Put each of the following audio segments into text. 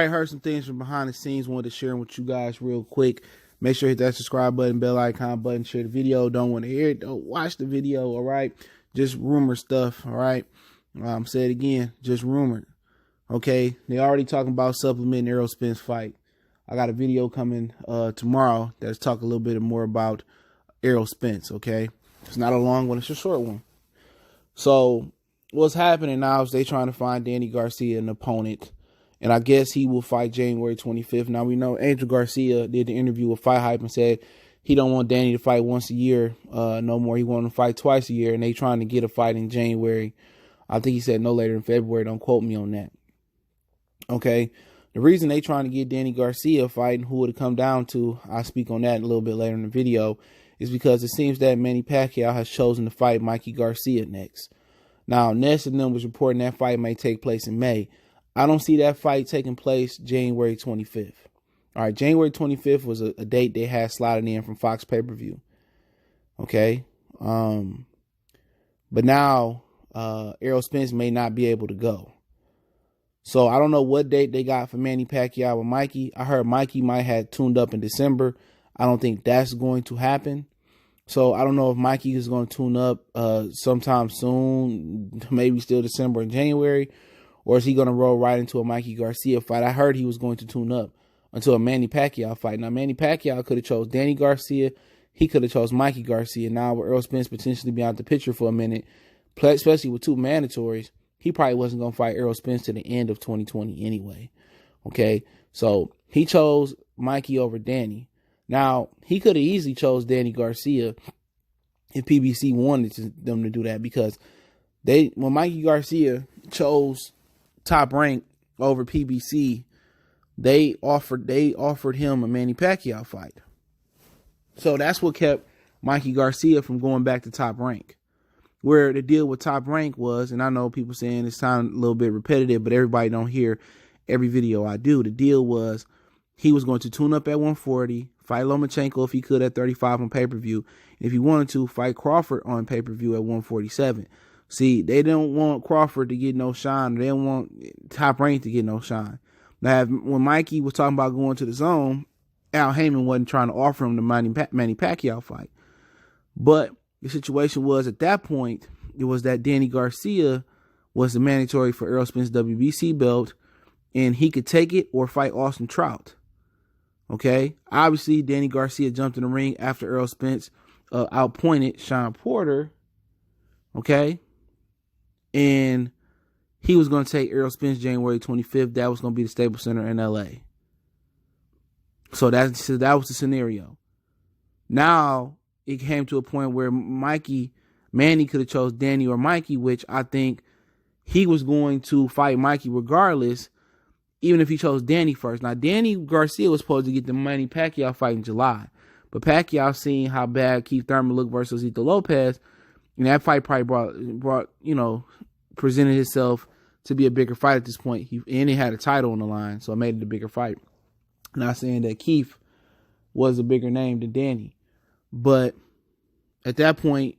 already heard some things from behind the scenes. Wanted to share them with you guys real quick. Make sure you hit that subscribe button, bell icon button, share the video. Don't want to hear it, don't watch the video, all right? Just rumor stuff, all right? Say it again, just rumor, okay? They already talking about supplementing Errol Spence fight. I got a video coming tomorrow that's talk a little bit more about Errol Spence, okay? It's not a long one, it's a short one. So what's happening now is they trying to find Danny Garcia an opponent. And I guess he will fight January 25th. Now, we know Angel Garcia did the interview with Fight Hype and said he don't want Danny to fight once a year no more. He want him to fight twice a year. And they trying to get a fight in January. I think he said no later than February. Don't quote me on that. Okay. The reason they trying to get Danny Garcia a fight and who would it come down to, I'll speak on that a little bit later in the video, is because it seems that Manny Pacquiao has chosen to fight Mikey Garcia next. Now, Ness and them was reporting that fight may take place in May. I don't see that fight taking place January 25th. All right, January 25th was a date they had slotted in from Fox pay-per-view. Okay. But now Errol Spence may not be able to go. So I don't know what date they got for Manny Pacquiao with Mikey. I heard Mikey might have tuned up in December. I don't think that's going to happen. So I don't know if Mikey is going to tune up sometime soon, maybe still December and January. Or is he going to roll right into a Mikey Garcia fight? I heard he was going to tune up until a Manny Pacquiao fight. Now, Manny Pacquiao could have chose Danny Garcia. He could have chose Mikey Garcia. Now, with Errol Spence potentially be out the picture for a minute, especially with two mandatories, he probably wasn't going to fight Errol Spence to the end of 2020 anyway. Okay? So, he chose Mikey over Danny. Now, he could have easily chose Danny Garcia if PBC wanted them to do that, because when Mikey Garcia chose Top Rank over PBC, they offered him a Manny Pacquiao fight. So that's what kept Mikey Garcia from going back to Top Rank. Where the deal with Top Rank was, and I know people saying it sounds a little bit repetitive, but everybody don't hear every video I do. The deal was he was going to tune up at 140, fight Lomachenko if he could at 35 on pay-per-view. And if he wanted to, fight Crawford on pay-per-view at 147. See, they don't want Crawford to get no shine. They don't want Top Rank to get no shine. Now, when Mikey was talking about going to the zone, Al Haymon wasn't trying to offer him the Manny Pacquiao fight. But the situation was, at that point, it was that Danny Garcia was the mandatory for Errol Spence WBC belt, and he could take it or fight Austin Trout. Okay? Obviously, Danny Garcia jumped in the ring after Errol Spence outpointed Shawn Porter. Okay? And he was going to take Errol Spence January 25th. That was going to be the Staples Center in LA. So that was the scenario. Now, it came to a point where Manny could have chose Danny or Mikey, which I think he was going to fight Mikey regardless, even if he chose Danny first. Now, Danny Garcia was supposed to get the Manny Pacquiao fight in July. But Pacquiao, seeing how bad Keith Thurman looked versus Zito Lopez, and that fight probably brought presented himself to be a bigger fight at this point. And he had a title on the line, so it made it a bigger fight. Not saying that Keith was a bigger name than Danny. But at that point,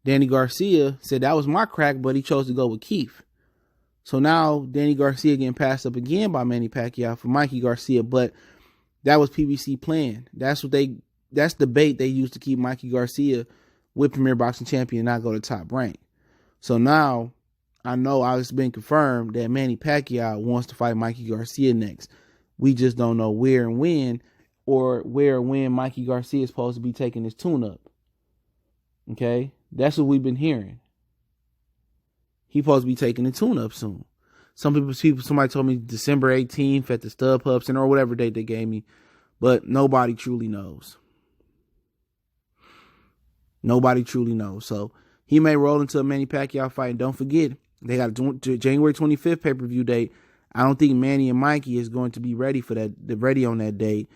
Danny Garcia said that was my crack, but he chose to go with Keith. So now Danny Garcia getting passed up again by Manny Pacquiao for Mikey Garcia, but that was PBC plan. That's the bait they used to keep Mikey Garcia with Premier Boxing Champion and not go to Top Rank. So now I know it's been confirmed that Manny Pacquiao wants to fight Mikey Garcia next. We just don't know where and when, or where or when Mikey Garcia is supposed to be taking his tune-up. Okay? That's what we've been hearing. He's supposed to be taking the tune-up soon. Somebody told me December 18th at the StubHub Center or whatever date they gave me, but nobody truly knows. Nobody truly knows. So he may roll into a Manny Pacquiao fight. And don't forget, they got a January 25th pay-per-view date. I don't think Manny and Mikey is going to be ready for that. They're ready on that date.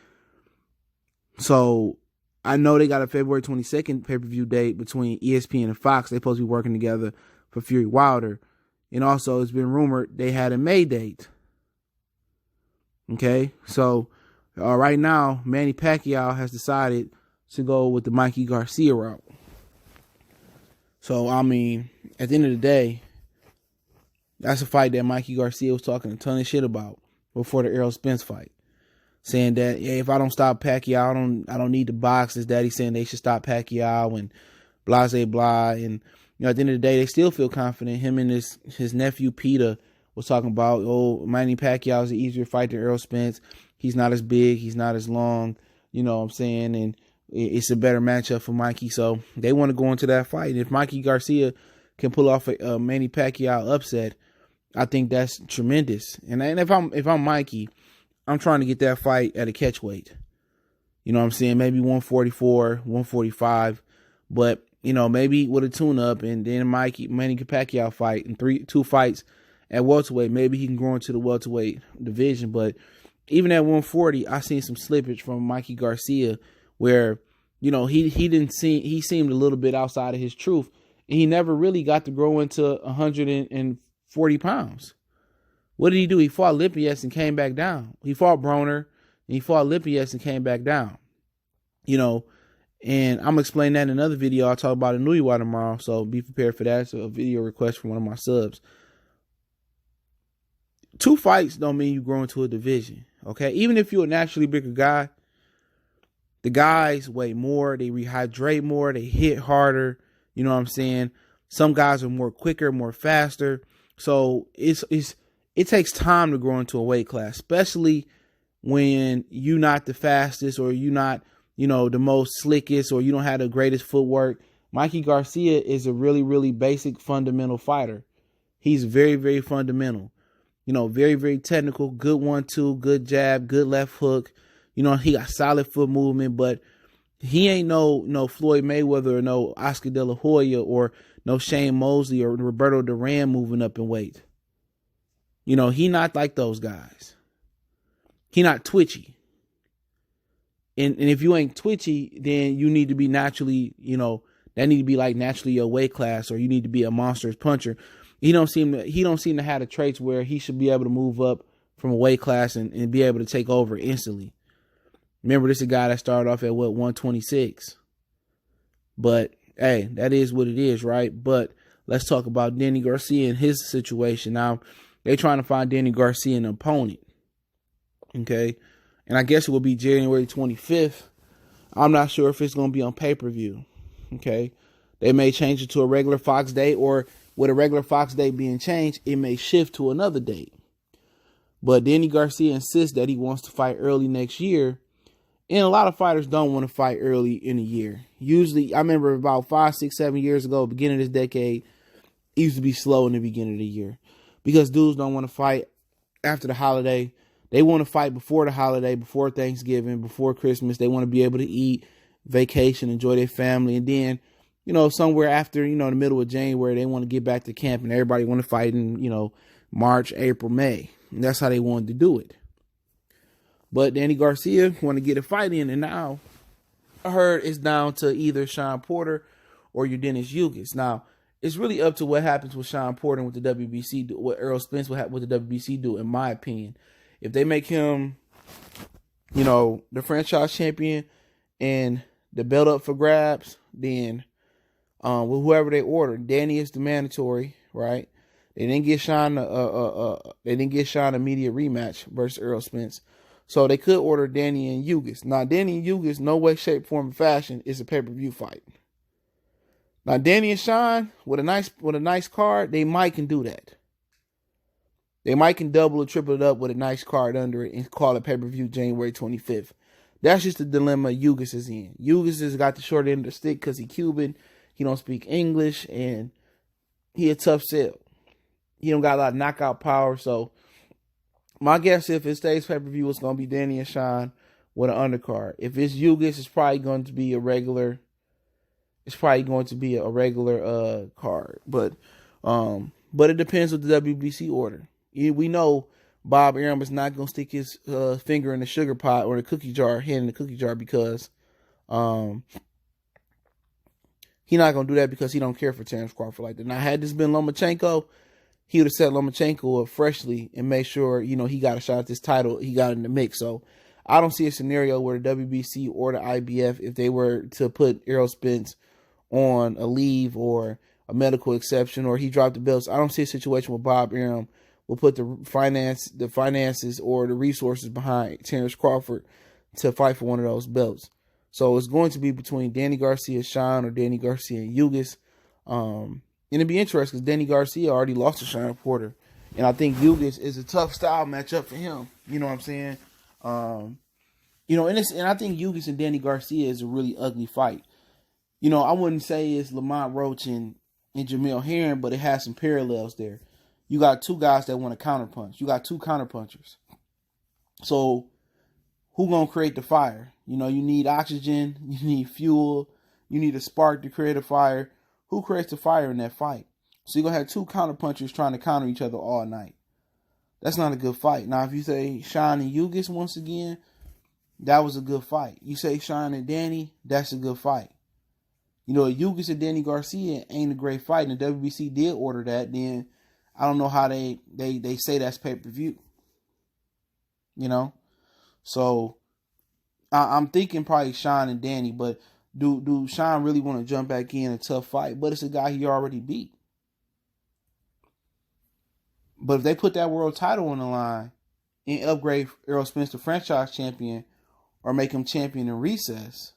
So I know they got a February 22nd pay-per-view date between ESPN and Fox. They're supposed to be working together for Fury Wilder. And also, it's been rumored they had a May date. Okay? So right now, Manny Pacquiao has decided to go with the Mikey Garcia route. So, I mean, at the end of the day, that's a fight that Mikey Garcia was talking a ton of shit about. before the Errol Spence fight, saying that, hey, if I don't stop Pacquiao, I don't need to box. His daddy saying they should stop Pacquiao and blah, blah, blah. And at the end of the day, they still feel confident. Him and his nephew Peter was talking about, Manny Pacquiao is an easier fight than Errol Spence. He's not as big. He's not as long. You know what I'm saying? And it's a better matchup for Mikey. So they want to go into that fight. And if Mikey Garcia can pull off a Manny Pacquiao upset, I think that's tremendous. And if I'm Mikey, I'm trying to get that fight at a catch weight. You know what I'm saying? Maybe 144, 145. But, maybe with a tune-up and then Manny Pacquiao fight and 2 fights at welterweight. Maybe he can grow into the welterweight division. But even at 140, I seen some slippage from Mikey Garcia where, he seemed a little bit outside of his truth. And he never really got to grow into 140 pounds. What did he do? He fought Lipias and came back down. He fought Broner and he fought Lipias and came back down. And I'm going to explain that in another video. I'll talk about it in Nuywa tomorrow, so be prepared for that. It's a video request from one of my subs. 2 fights don't mean you grow into a division, okay? Even if you're a naturally bigger guy, the guys weigh more, they rehydrate more, they hit harder, you know what I'm saying? Some guys are more quicker, more faster. So it takes time to grow into a weight class, especially when you're not the fastest or you're not, the most slickest or you don't have the greatest footwork. Mikey Garcia is a really, really basic fundamental fighter. He's very, very fundamental. Very, very technical, good 1-2, good jab, good left hook. He got solid foot movement, but he ain't no Floyd Mayweather or no Oscar De La Hoya or no Shane Mosley or Roberto Duran moving up in weight. He not like those guys. He not twitchy. And if you ain't twitchy, then you need to be naturally, that need to be like naturally your weight class, or you need to be a monstrous puncher. He don't seem to have the traits where he should be able to move up from a weight class and be able to take over instantly. Remember, this is a guy that started off at 126. But hey, that is what it is, right? But let's talk about Danny Garcia and his situation. Now, they're trying to find Danny Garcia an opponent. Okay. And I guess it will be January 25th. I'm not sure if it's going to be on pay-per-view. Okay. They may change it to a regular Fox date, or with a regular Fox date being changed, it may shift to another date. But Danny Garcia insists that he wants to fight early next year. And a lot of fighters don't want to fight early in the year. Usually, I remember about 5, 6, 7 years ago, beginning of this decade, it used to be slow in the beginning of the year. Because dudes don't want to fight after the holiday. They want to fight before the holiday, before Thanksgiving, before Christmas. They want to be able to eat, vacation, enjoy their family. And then, somewhere after, the middle of January, they want to get back to camp and everybody want to fight in, March, April, May. And that's how they wanted to do it. But Danny Garcia want to get a fight in. And now I heard it's down to either Shawn Porter or Yordenis Ugas. Now, it's really up to what happens with Shawn Porter and what the WBC do, what Errol Spence will have, what the WBC do, in my opinion. If they make him, the franchise champion and the belt up for grabs, then with whoever they order, Danny is the mandatory, right? They didn't get Shawn an immediate rematch versus Errol Spence. So they could order Danny and Ugas. Now, Danny and Ugas, no way, shape, form, or fashion, is a pay-per-view fight. Now, Danny and Shawn, with a nice card, they might can do that. They might can double or triple it up with a nice card under it and call it pay-per-view January 25th. That's just the dilemma Ugas is in. Ugas has got the short end of the stick because he's Cuban. He don't speak English, and he a tough sell. He don't got a lot of knockout power. So my guess, if it stays pay-per-view, it's going to be Danny and Shawn with an undercard. If it's Ugas, it's probably going to be a regular. It's probably going to be a regular card. But it depends on the WBC order. We know Bob Arum is not going to stick his finger in the sugar pot or the cookie jar, hand in the cookie jar, because he's not going to do that because he don't care for Terence Crawford like that. Now, had this been Lomachenko, he would have set Lomachenko up freshly and made sure, he got a shot at this title. He got in the mix. So I don't see a scenario where the WBC or the IBF, if they were to put Errol Spence on a leave or a medical exception, or he dropped the belts, I don't see a situation where Bob Arum will put the finances or the resources behind Terence Crawford to fight for one of those belts. So it's going to be between Danny Garcia, Shawn, or Danny Garcia and Ugas. And it'd be interesting because Danny Garcia already lost to Shawn Porter. And I think Ugas is a tough style matchup for him. You know what I'm saying? And I think Ugas and Danny Garcia is a really ugly fight. I wouldn't say it's Lamont Roach and Jamil Herring, but it has some parallels there. You got two guys that want to counterpunch. You got two counterpunchers. So who gonna create the fire? You need oxygen, you need fuel, you need a spark to create a fire. Who creates the fire in that fight? So you're gonna have two counterpunchers trying to counter each other all night. That's not a good fight. Now, if you say Shawn and Ugas once again, that was a good fight. You say Shawn and Danny, that's a good fight. Ugas and Danny Garcia ain't a great fight, and the WBC did order that. Then I don't know how they say that's pay-per-view. So I'm thinking probably Shawn and Danny, but do Shawn really want to jump back in a tough fight? But it's a guy he already beat. But if they put that world title on the line and upgrade Errol Spence to franchise champion or make him champion in recess,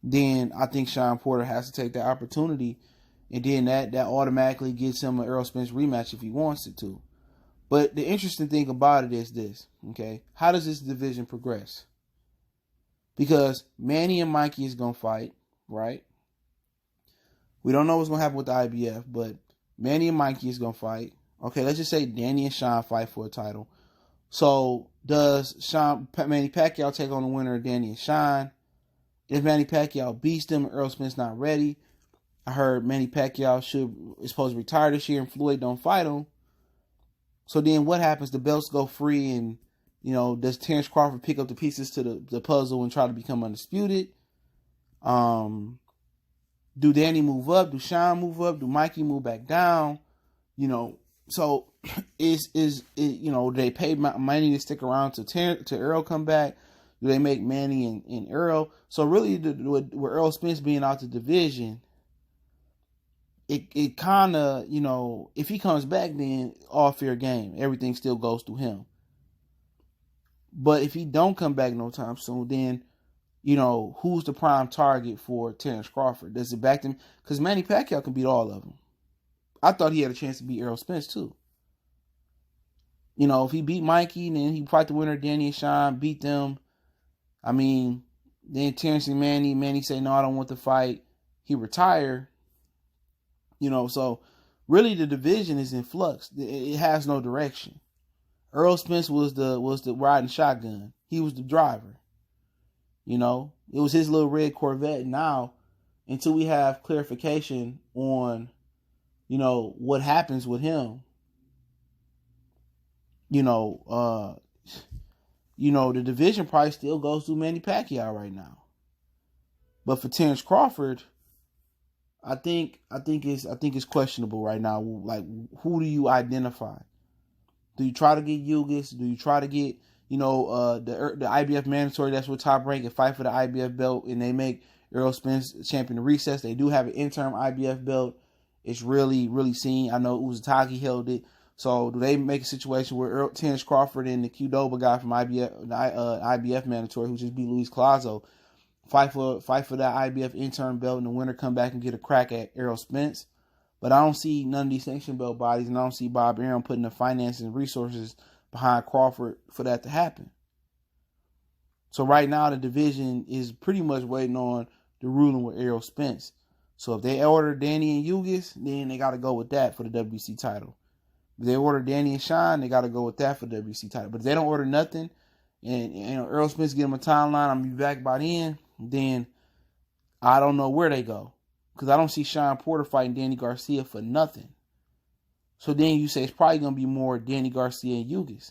then I think Shawn Porter has to take that opportunity, and then that automatically gets him an Errol Spence rematch if he wants it to. But the interesting thing about it is this, okay? How does this division progress? Because Manny and Mikey is going to fight, right? We don't know what's going to happen with the IBF, but Manny and Mikey is going to fight. Okay, let's just say Danny and Shawn fight for a title. So does Manny Pacquiao take on the winner of Danny and Shawn? If Manny Pacquiao beats them, Errol Spence not ready. I heard Manny Pacquiao is supposed to retire this year and Floyd don't fight him. So then what happens? The belts go free, and does Terence Crawford pick up the pieces to the puzzle and try to become undisputed? Do Danny move up? Do Shawn move up? Do Mikey move back down? So is they pay Manny to stick around to Errol come back? Do they make Manny and Errol? So really, with Errol Spence being out the division, it kind of, if he comes back, then all fair game. Everything still goes through him. But if he don't come back no time soon, then, who's the prime target for Terence Crawford? Does it back them? Because Manny Pacquiao can beat all of them. I thought he had a chance to beat Errol Spence too. If he beat Mikey, then he fight the winner, Danny and Shawn, beat them. I mean, then Terence and Manny say, no, I don't want to fight. He retire. So really the division is in flux. It has no direction. Errol Spence was the riding shotgun. He was the driver. It was his little red Corvette. Now, until we have clarification on, what happens with him, the division probably still goes through Manny Pacquiao right now. But for Terence Crawford, I think it's questionable right now. Like, who do you identify? Do you try to get Ugas? Do you try to get the IBF mandatory that's with Top Rank and fight for the IBF belt, and they make Errol Spence champion of recess? They do have an interim IBF belt. It's really, really seen. I know Uzataki held it. So do they make a situation where Terence Crawford and the Qdoba guy from IBF mandatory, who just beat Luis Collazo, fight for that IBF interim belt, and the winner come back and get a crack at Errol Spence? But I don't see none of these sanction belt bodies, and I don't see Bob Arum putting the finances and resources behind Crawford for that to happen. So right now the division is pretty much waiting on the ruling with Errol Spence. So if they order Danny and Ugas, then they got to go with that for the WBC title. If they order Danny and Shawn, they got to go with that for the WBC title. But if they don't order nothing, and Errol Spence get them a timeline, I'm going to be back by then I don't know where they go. Because I don't see Shawn Porter fighting Danny Garcia for nothing. So then you say it's probably going to be more Danny Garcia and Ugas.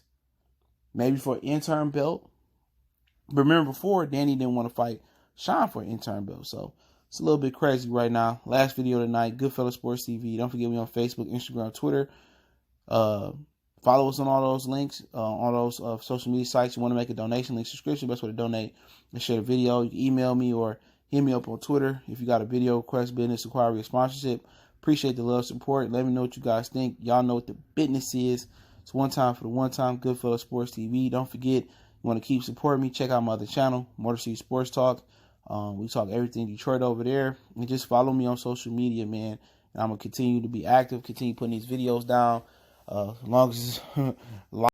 Maybe for an interim belt. But remember before, Danny didn't want to fight Shawn for an interim belt. So it's a little bit crazy right now. Last video tonight, Goodfellas Sports TV. Don't forget me on Facebook, Instagram, Twitter. Follow us on all those links, all those social media sites. You want to make a donation, link subscription, best way to donate and share the video. You can email me or hit me up on Twitter if you got a video request, business inquiry, or sponsorship. Appreciate the love, support. Let me know what you guys think. Y'all know what the business is. It's one time for the one time. Goodfellas Sports TV. Don't forget, you want to keep supporting me, check out my other channel, Motor City Sports Talk. We talk everything Detroit over there. And just follow me on social media, man. And I'm going to continue to be active, continue putting these videos down. As long as